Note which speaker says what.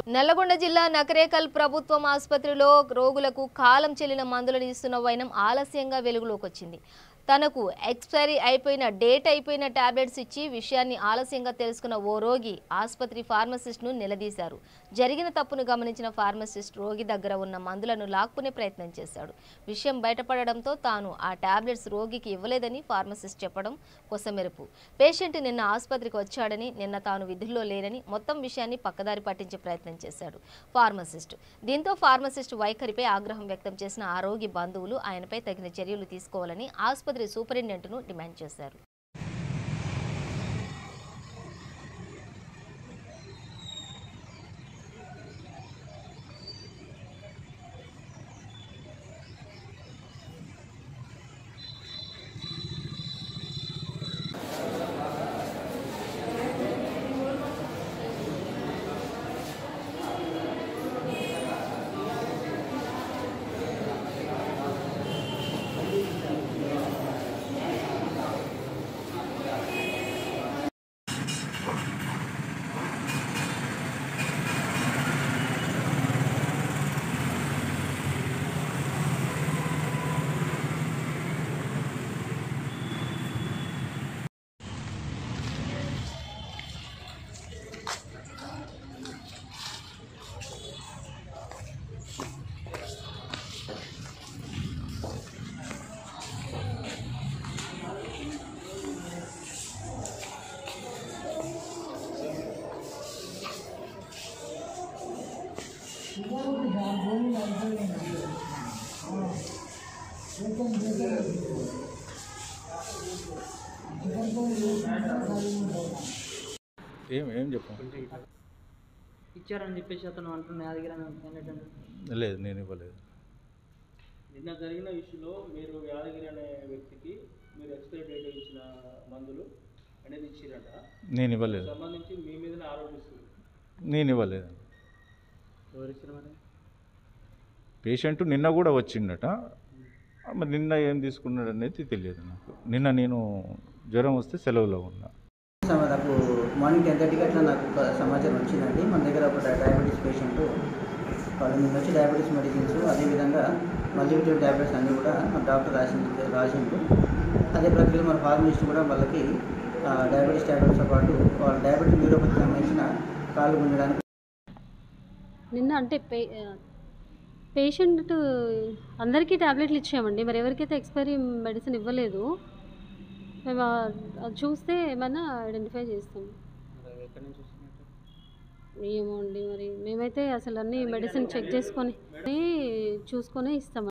Speaker 1: నల్లగొండ జిల్లా నకరేకల్ ప్రభుత్వం ఆసుపత్రిలో రోగులకు కాలం చెల్లిన మందులను ఇస్తున్న వైనం ఆలస్యంగా వెలుగులోకి వచ్చింది. తనకు ఎక్స్పైరీ అయిపోయిన డేట్ అయిపోయిన టాబ్లెట్స్ ఇచ్చి విషయాన్ని ఆలస్యంగా తెలుసుకున్న ఓ రోగి ఆసుపత్రి ఫార్మసిస్ట్ను నిలదీశారు. జరిగిన తప్పును గమనించిన ఫార్మసిస్ట్ రోగి దగ్గర ఉన్న మందులను లాక్కునే ప్రయత్నం చేశాడు. విషయం బయటపడడంతో తాను ఆ టాబ్లెట్స్ రోగికి ఇవ్వలేదని ఫార్మసిస్ట్ చెప్పడం కొసమెరుపు. పేషెంట్ నిన్న ఆసుపత్రికి వచ్చాడని, నిన్న తాను విధుల్లో లేనని మొత్తం విషయాన్ని పక్కదారి పట్టించే ప్రయత్నం చేశాడు ఫార్మసిస్ట్. దీంతో ఫార్మసిస్ట్ వైఖరిపై ఆగ్రహం వ్యక్తం చేసిన ఆ రోగి బంధువులు ఆయనపై తగిన చర్యలు తీసుకోవాలని ఆసుపత్రి సూపరింటెండెంట్ను డిమాండ్ చేశారు.
Speaker 2: ఏం చెప్పండి
Speaker 3: ఇచ్చారని చెప్పేసి అతను అంటున్నా నా దగ్గర
Speaker 2: లేదు, నేను ఇవ్వలేదు.
Speaker 4: నిన్న జరిగిన ఇష్యూలో మీరు యాదగిరి అనే వ్యక్తికి మీరు ఎక్స్పైరీ డేట్ ఇచ్చిన మందులు అనేది ఇచ్చిరట.
Speaker 2: నేను ఇవ్వలేదు.
Speaker 4: సంబంధించి మీ మీదనే ఆరోపిస్తుంది.
Speaker 2: నేను ఇవ్వలేదు.
Speaker 4: ఎవరు ఇచ్చారు మరి?
Speaker 2: పేషెంట్ నిన్న కూడా వచ్చిండట. మరి నిన్న ఏం తీసుకున్నాడు అనేది తెలియదు నాకు. నిన్న నేను జ్వరం వస్తే సెలవులో ఉన్నా.
Speaker 3: నాకు మార్నింగ్ 10:30కి అట్లా నాకు ఒక సమాచారం వచ్చిందండి. మన దగ్గర ఒక డయాబెటీస్ పేషెంట్ వాళ్ళు నిన్న వచ్చి డయాబెటీస్ మెడిసిన్స్ అదేవిధంగా మల్టీవిటమిన్ ట్యాబ్లెట్స్ అన్నీ కూడా మన డాక్టర్ రాసిండు. అదే ప్రక్రియలో మన ఫార్మసిస్ట్ కూడా వాళ్ళకి డయాబెటీస్ ట్యాబ్లెట్స్తో పాటు వాళ్ళ డయాబెటిక్ న్యూరోపతికి సంబంధించిన కాళ్ళు గుంజడానికి
Speaker 5: నిన్న అంటే పేషెంట్ అందరికీ ట్యాబ్లెట్లు ఇచ్చామండి. మరి ఎవరికైతే ఎక్స్పైరీ మెడిసిన్ ఇవ్వలేదు మేము అది చూస్తే ఏమైనా ఐడెంటిఫై చేస్తాం. ఏమో అండి, మరి మేమైతే అసలు అన్ని మెడిసిన్ చెక్ చేసుకొని చూసుకొని ఇస్తాం.